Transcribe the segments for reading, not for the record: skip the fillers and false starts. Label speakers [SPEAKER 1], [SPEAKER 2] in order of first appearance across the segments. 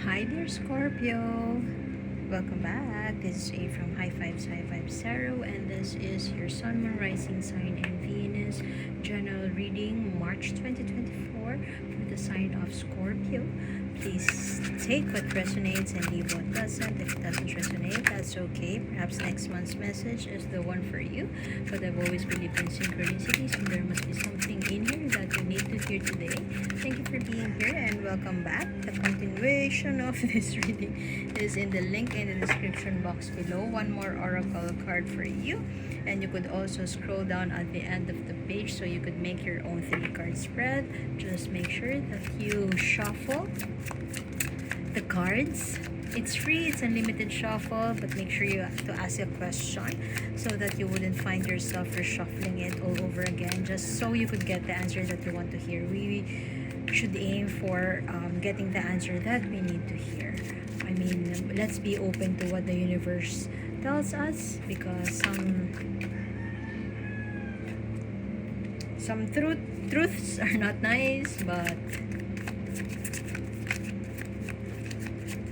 [SPEAKER 1] Hi dear Scorpio, welcome back. This is A from High Fives Zero, and this is your Sun, Moon, Rising sign, and Venus general reading March 2024 for the sign of Scorpio. Please take what resonates and leave what doesn't. If it doesn't resonate, that's okay. Perhaps next month's message is the one for you. But I've always believed in synchronicities, and there must be something in here that you need to hear today. Thank you for being here and welcome back. The continuation of this reading is in the link in the description box below. One more oracle card for you, and you could also scroll down at the end of the page so you could make your own 3-card spread. Just make sure that you shuffle the cards. It's free, it's unlimited shuffle, but make sure you have to ask a question so that you wouldn't find yourself reshuffling it all over again, just so you could get the answer that you want to hear. We should aim for getting the answer that we need to hear. I mean, let's be open to what the universe tells us, because some truths are not nice, but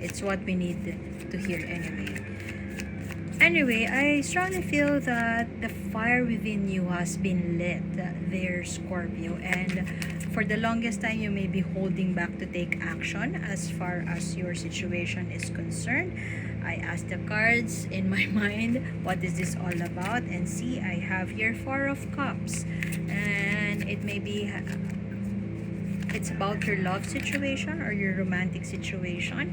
[SPEAKER 1] it's what we need to hear anyway. Anyway, I strongly feel that the fire within you has been lit, there, Scorpio, and for the longest time you may be holding back to take action as far as your situation is concerned. I asked the cards in my mind, what is this all about? And see, I have here 4 of Cups, and it may be it's about your love situation or your romantic situation.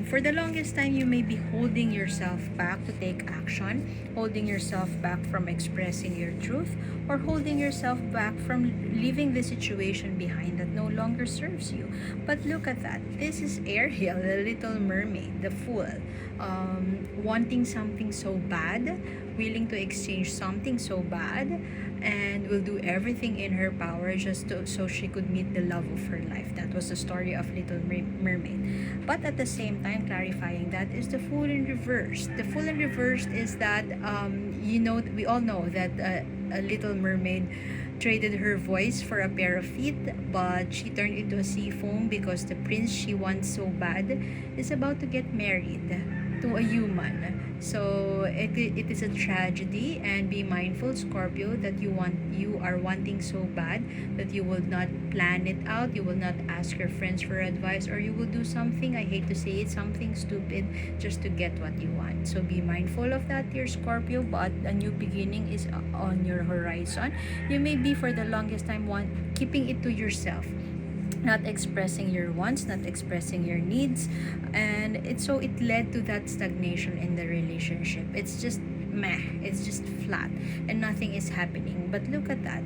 [SPEAKER 1] For the longest time, you may be holding yourself back to take action, holding yourself back from expressing your truth, or holding yourself back from leaving the situation behind that no longer serves you. But look at that. This is Ariel, the Little Mermaid, the Fool, wanting something so bad, willing to exchange something so bad, and will do everything in her power just so she could meet the love of her life. That was the story of Little Mermaid. But at the same time, clarifying that is the Fool in reverse. The Fool in reverse is that we all know that a Little Mermaid traded her voice for a pair of feet, but she turned into a sea foam because the prince she wants so bad is about to get married to a human. So it is a tragedy, and be mindful, Scorpio, that you are wanting so bad that you will not plan it out, you will not ask your friends for advice, or you will do something, I hate to say it, something stupid just to get what you want. So be mindful of that, dear Scorpio. But a new beginning is on your horizon. You may be for the longest time keeping it to yourself, not expressing your wants, not expressing your needs, and it led to that stagnation in the relationship. It's just meh, it's just flat, and nothing is happening. But look at that.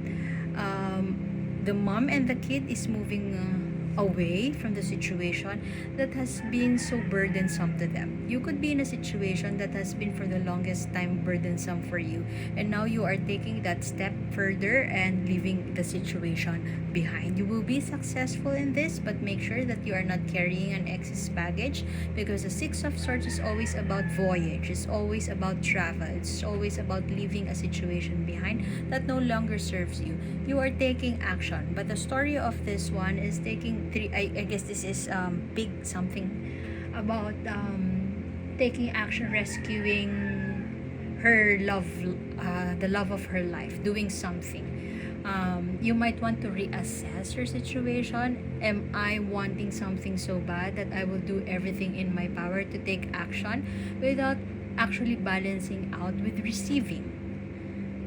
[SPEAKER 1] The mom and the kid is moving away from the situation that has been so burdensome to them. You could be in a situation that has been for the longest time burdensome for you, and now you are taking that step further and leaving the situation behind. You will be successful in this, but make sure that you are not carrying an excess baggage, because the 6 of Swords is always about voyage, it's always about travel, it's always about leaving a situation behind that no longer serves you. You are taking action, but the story of this one is taking I guess this is big something about taking action, rescuing her love, the love of her life, doing something. You might want to reassess your situation. Am I wanting something so bad that I will do everything in my power to take action without actually balancing out with receiving?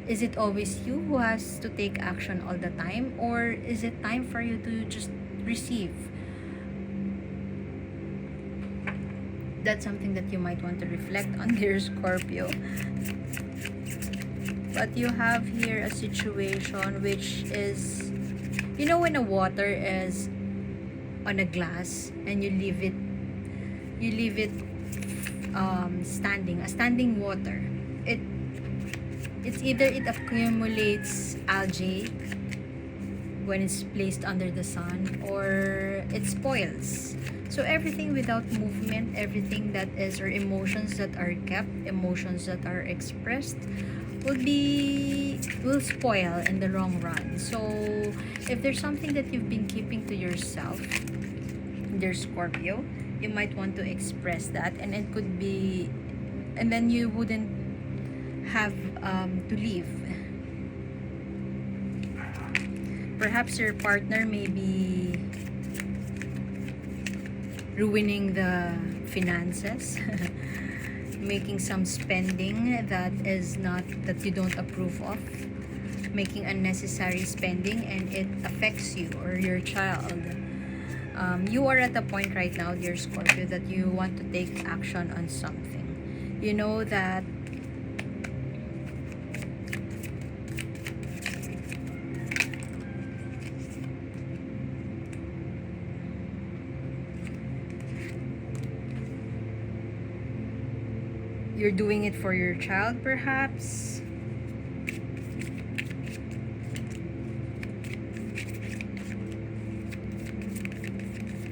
[SPEAKER 1] Is it always you who has to take action all the time, or is it time for you to just receive? That's something that you might want to reflect on, dear Scorpio. But you have here a situation which is, when the water is on a glass and you leave it standing water, it's either it accumulates algae when it's placed under the sun, or it spoils. So everything without movement, everything that is, or emotions that are kept, emotions that are expressed, will spoil in the long run. So if there's something that you've been keeping to yourself, dear Scorpio, you might want to express that, and it could be, and then you wouldn't have to leave. Perhaps your partner may be ruining the finances, making some spending that is not, that you don't approve of, making unnecessary spending, and it affects you or your child. You are at a point right now, dear Scorpio, that you want to take action on something. You know that you're doing it for your child, perhaps.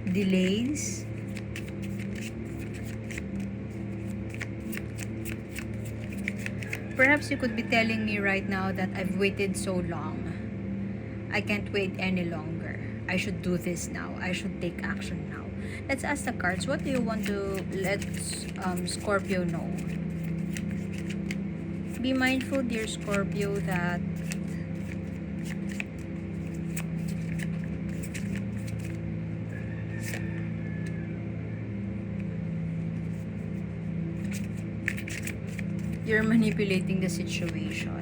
[SPEAKER 1] Delays. Perhaps you could be telling me right now that I've waited so long. I can't wait any longer. I should do this now. I should take action now. Let's ask the cards. What do you want to let Scorpio know? Be mindful, dear Scorpio, that you're manipulating the situation,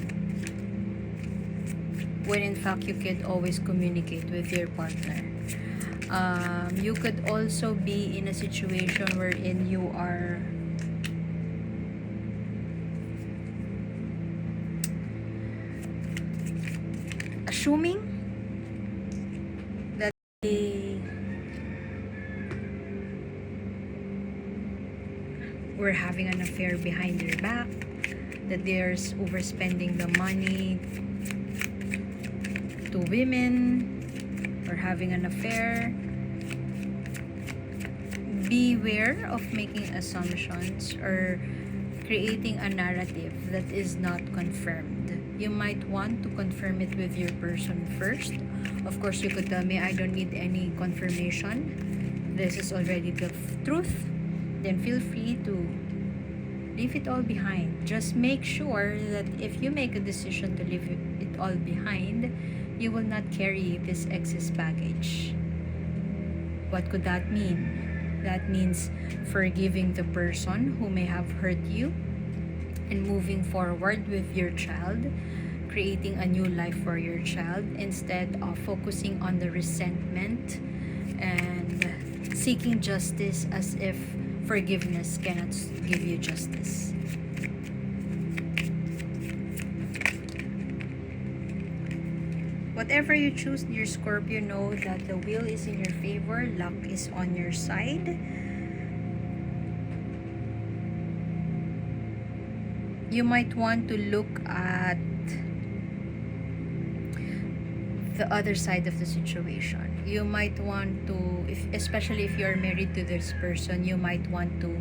[SPEAKER 1] when in fact you could always communicate with your partner. You could also be in a situation wherein you are assuming that they were having an affair behind your back, that there's overspending the money to women, or having an affair. Beware of making assumptions or creating a narrative that is not confirmed. You might want to confirm it with your person first. Of course, you could tell me, I don't need any confirmation. This is already the truth. Then feel free to leave it all behind. Just make sure that if you make a decision to leave it all behind, you will not carry this excess baggage. What could that mean? That means forgiving the person who may have hurt you and moving forward with your child, creating a new life for your child instead of focusing on the resentment and seeking justice as if forgiveness cannot give you justice. Whatever you choose, dear Scorpio, know that the wheel is in your favor, luck is on your side. You might want to look at the other side of the situation. You might want to, especially if you're married to this person, you might want to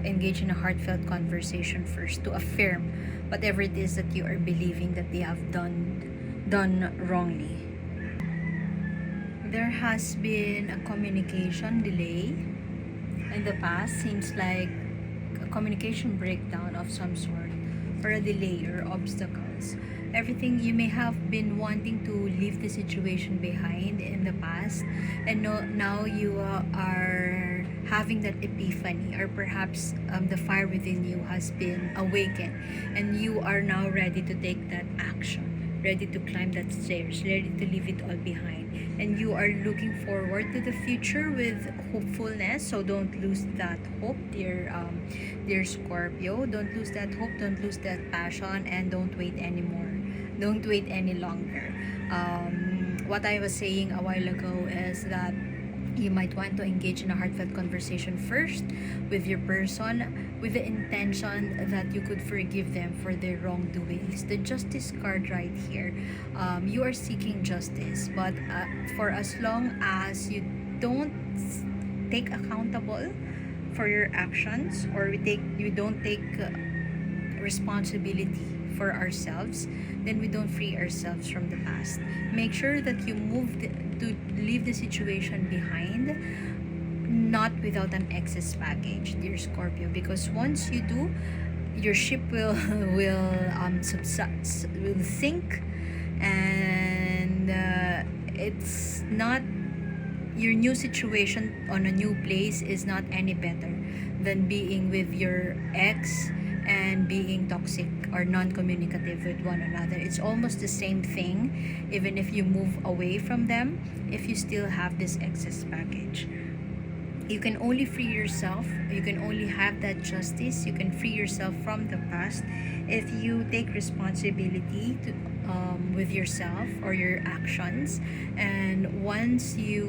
[SPEAKER 1] engage in a heartfelt conversation first to affirm whatever it is that you are believing that they have done wrongly. There has been a communication delay in the past. Seems like a communication breakdown of some sort, or a delay or obstacles. Everything, you may have been wanting to leave the situation behind in the past, and now you are having that epiphany, or perhaps the fire within you has been awakened, and you are now ready to take that action, ready to climb that stairs, ready to leave it all behind, and you are looking forward to the future with hopefulness. So don't lose that hope, dear Scorpio. Don't lose that hope, don't lose that passion, and don't wait anymore. Don't wait any longer. What I was saying a while ago is that you might want to engage in a heartfelt conversation first with your person, with the intention that you could forgive them for their wrongdoings. The justice card right here, you are seeking justice, but for as long as you don't take accountable for your actions, or you don't take responsibility for ourselves, then we don't free ourselves from the past. Make sure that you to leave the situation behind, not without an excess baggage, dear Scorpio, because once you do, your ship will will sink, and it's not, your new situation on a new place is not any better than being with your ex and being toxic or non-communicative with one another. It's almost the same thing, even if you move away from them, if you still have this excess baggage. You can only free yourself, you can only have that justice, you can free yourself from the past if you take responsibility with yourself or your actions. And once you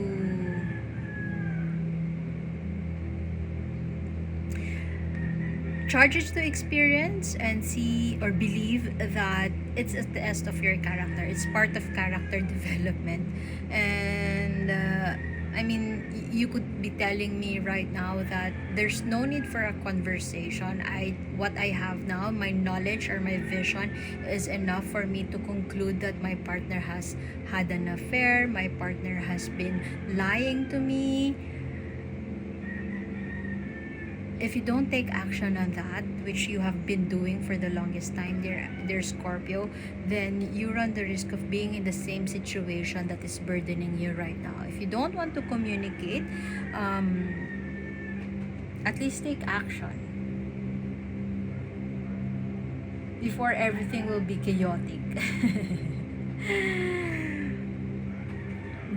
[SPEAKER 1] charge it to experience and see or believe that it's a test of your character, it's part of character development. And I mean, you could be telling me right now that there's no need for a conversation. What I have now, my knowledge or my vision, is enough for me to conclude that my partner has had an affair, my partner has been lying to me. If you don't take action on that, which you have been doing for the longest time, dear Scorpio, then you run the risk of being in the same situation that is burdening you right now. If you don't want to communicate, at least take action before everything will be chaotic.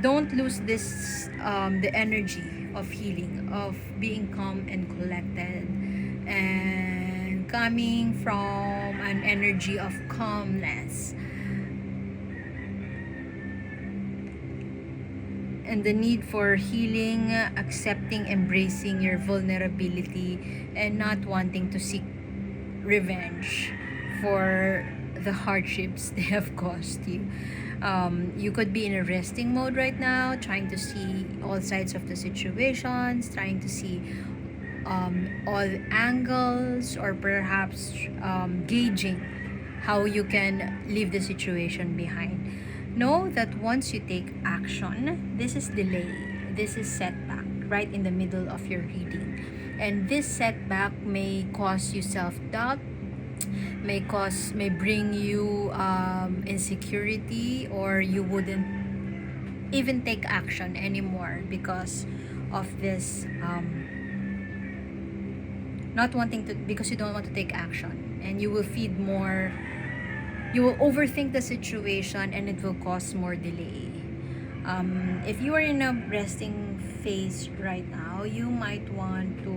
[SPEAKER 1] Don't lose this the energy of healing, of being calm and collected, and coming from an energy of calmness, and the need for healing, accepting, embracing your vulnerability, and not wanting to seek revenge for the hardships they have caused you. You could be in a resting mode right now, trying to see all sides of the situations, trying to see all angles, or perhaps gauging how you can leave the situation behind. Know that once you take action, this is delay, this is setback right in the middle of your reading. And this setback may cause you self-doubt, may bring you insecurity, or you wouldn't even take action anymore because of this not wanting to, because you don't want to take action, and you will feed more, you will overthink the situation, and it will cause more delay. If you are in a resting phase right now, you might want to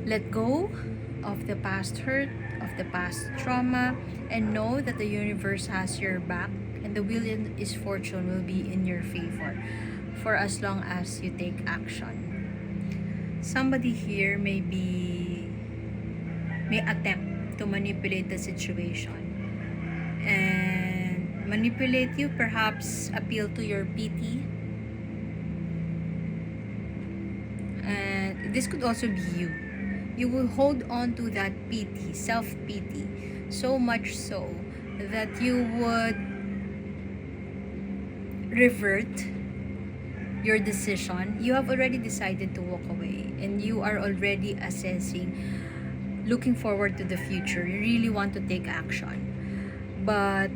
[SPEAKER 1] let go of the past hurt, of the past trauma, and know that the universe has your back, and the wheel is fortune will be in your favor for as long as you take action. Somebody here may attempt to manipulate the situation and manipulate you, perhaps appeal to your pity, and this could also be you. You will hold on to that pity, self-pity, so much so that you would revert your decision. You have already decided to walk away, and you are already assessing, looking forward to the future. You really want to take action, but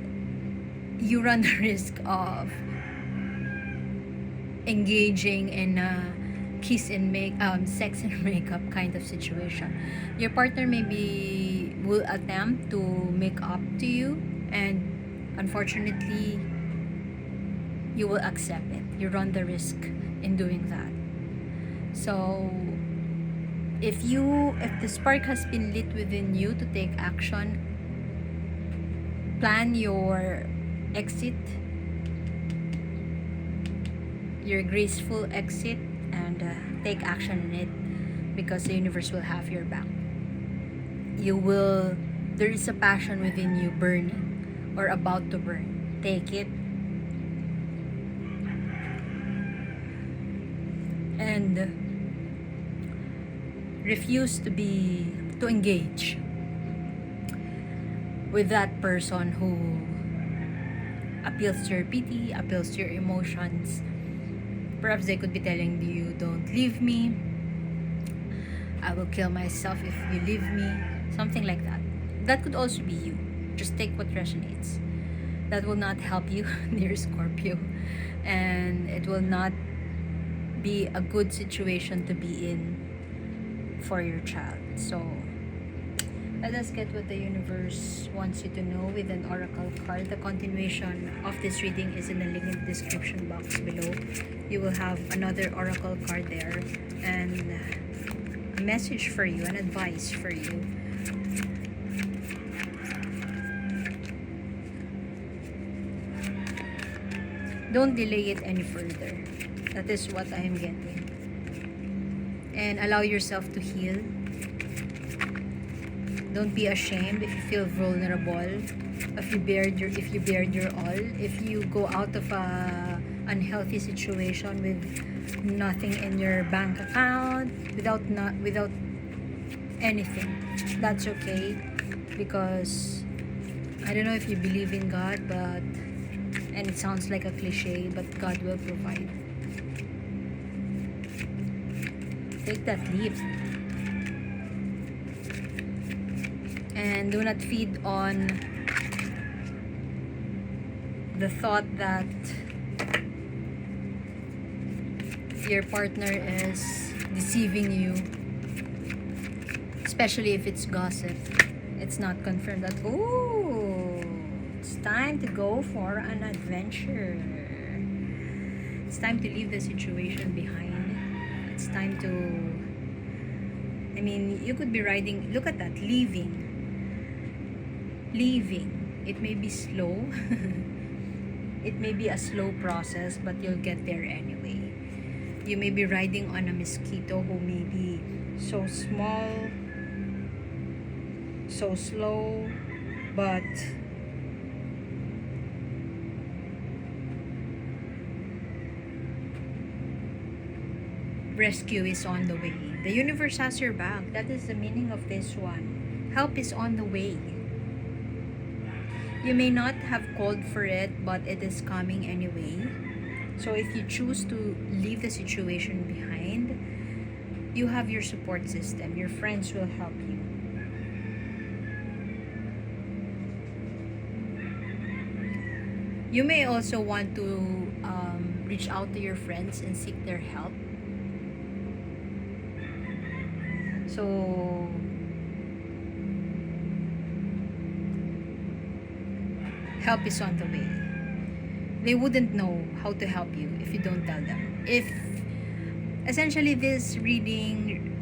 [SPEAKER 1] you run the risk of engaging in a kiss and sex and makeup kind of situation. Your partner maybe will attempt to make up to you, and unfortunately you will accept it. You run the risk in doing that. So if the spark has been lit within you to take action, plan your exit, your graceful exit, and take action in it, because the universe will have your back. There is a passion within you burning or about to burn. Take it, and refuse to engage with that person who appeals to your pity, appeals to your emotions. Perhaps they could be telling you, don't leave me, I will kill myself if you leave me, something like that. That could also be you. Just take what resonates. That will not help you, dear Scorpio, and it will not be a good situation to be in for your child. So let us get what the universe wants you to know with an oracle card. The continuation of this reading is in the link in the description box below. You will have another oracle card there and a message for you, an advice for you. Don't delay it any further. That is what I am getting. And allow yourself to heal. Don't be ashamed if you feel vulnerable, if you bared your all, if you go out of a unhealthy situation with nothing in your bank account, without anything. That's okay, because I don't know if you believe in God, but, and it sounds like a cliche, but God will provide. Take that leap. And do not feed on the thought that your partner is deceiving you, especially if it's gossip. It's not confirmed that, oh, it's time to go for an adventure. It's time to leave the situation behind. It's time to, I mean, you could be riding, look at that, leaving. It may be slow. It may be a slow process, but you'll get there anyway. You may be riding on a mosquito who may be so small, so slow, but rescue is on the way. The universe has your back. That is the meaning of this one. Help is on the way. You may not have called for it, but it is coming anyway. So if you choose to leave the situation behind, you have your support system. Your friends will help you. You may also want to reach out to your friends and seek their help. So help is on the way. They wouldn't know how to help you if you don't tell them. If essentially this reading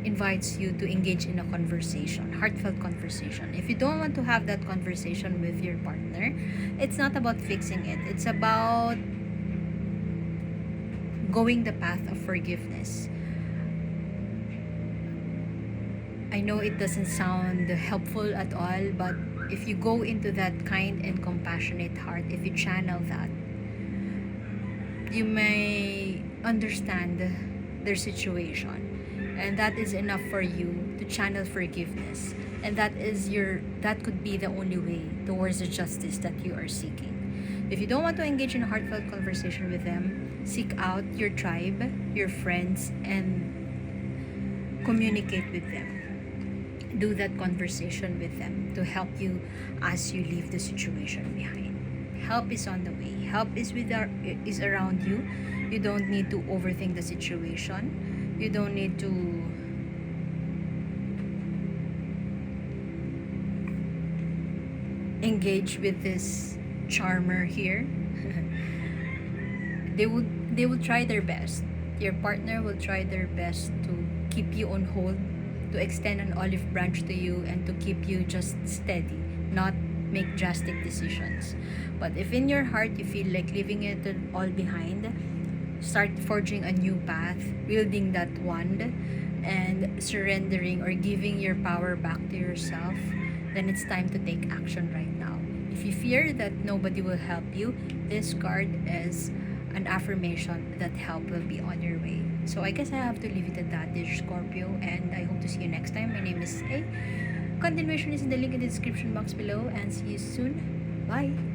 [SPEAKER 1] invites you to engage in a conversation, heartfelt conversation. If you don't want to have that conversation with your partner, it's not about fixing it. It's about going the path of forgiveness. I know it doesn't sound helpful at all, but if you go into that kind and compassionate heart, if you channel that, you may understand their situation, and that is enough for you to channel forgiveness, and that could be the only way towards the justice that you are seeking. If you don't want to engage in a heartfelt conversation with them, seek out your tribe, your friends, and communicate with them. Do that conversation with them to help you as you leave the situation behind. Help is on the way. Help is around you. You don't need to overthink the situation. You don't need to engage with this charmer here. They will try their best. Your partner will try their best to keep you on hold, to extend an olive branch to you, and to keep you just steady, not make drastic decisions. But if in your heart you feel like leaving it all behind, start forging a new path, wielding that wand, and surrendering or giving your power back to yourself, then it's time to take action right now. If you fear that nobody will help you, this card is an affirmation that help will be on your way. So I guess I have to leave it at that, dear Scorpio, and I hope to see you next time. My name is A. continuation is in the link in the description box below, and see you soon. Bye!